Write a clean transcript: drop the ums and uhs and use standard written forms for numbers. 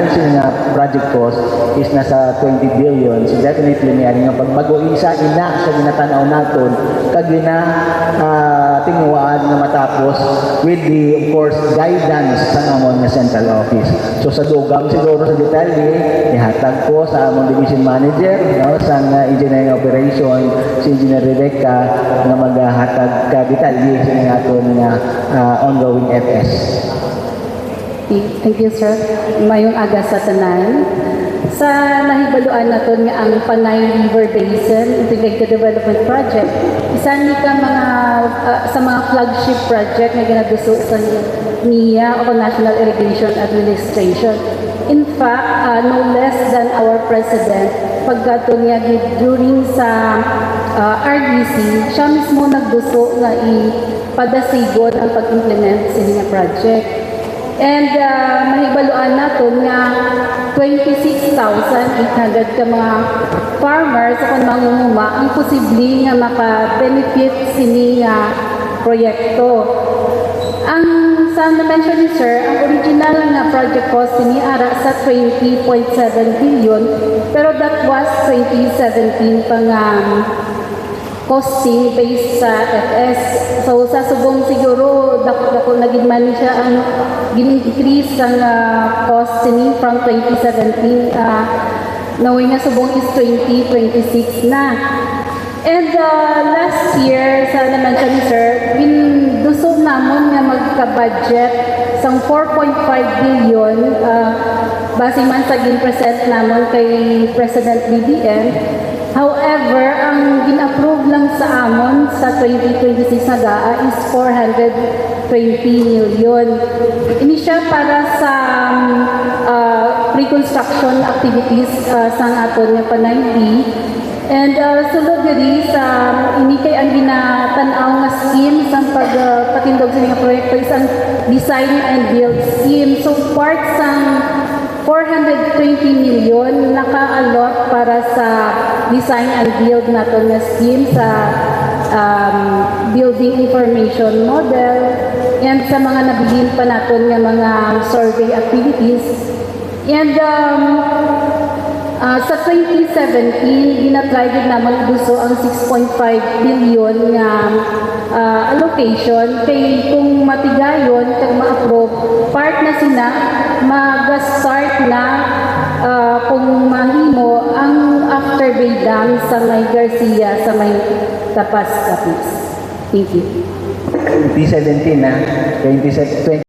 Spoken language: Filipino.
Yung project cost is nasa 20 billion. So definitely may nga pagbago isa ina sa ginatanaw naton kag na tinguwaan na matapos with the of course guidance sa amon nga central office. So sa dugang siguro sa detalye ihatag ko sa among division manager no sa engineering operation si Engineer Rebecca nga maghatag ka detalye sa aton nga ongoing FS. Thank you, sir. Mayong aga sa tanan. Sa nahibaluan naton nga ang Panay River Basin Integrated Development Project, isa ni ka mga sa mga flagship project na ginaduso sa NIA o National Irrigation Administration. In fact, no less than our President, pagkato niya during sa RDC, siya mismo nagduso na ipadasigon ang pag-implement sa niya project. And mahibaluan natin nga 26,800 ka mga farmers o kung mangunguma ang posible nga maka-benefit sini nga proyekto. Ang sa na-mention ni Sir, ang original nga project cost sini ara sa 20.7 billion pero that was 2017 pa nga costing based sa FS. So sa subong siguro dako naging man siya ang gin-increase ang cost ni from 2017 knowing nga subong is 2026 na. And last year sa na-mention ni Sir, binduso namon nga magka-budget sang 4.5 billion base man sa gin-present namon kay President BBM. However, ang gin-approve lang sa amon sa 2026 na DAA is 420 million. Ini siya para sa pre-construction activities sa aton nga Panay. And sulod diri sa ini kay ang ginatanaw nga scheme sa pagpatindog sa mga proyekto is ang design and build scheme. So part sa 420 million naka-allot para sa design and build naton nga scheme sa building information model and sa mga nabilin pa naton nga mga survey activities. And sa 2017 ginatry gid naman gusto ang 6.5 billion nga allocation kay kung matigayon kung ma-approve part na sina mag-start na kung mahimo ang after bay dam sa may Garcia sa may Tapas Capiz. Thank you. 2017 na 2017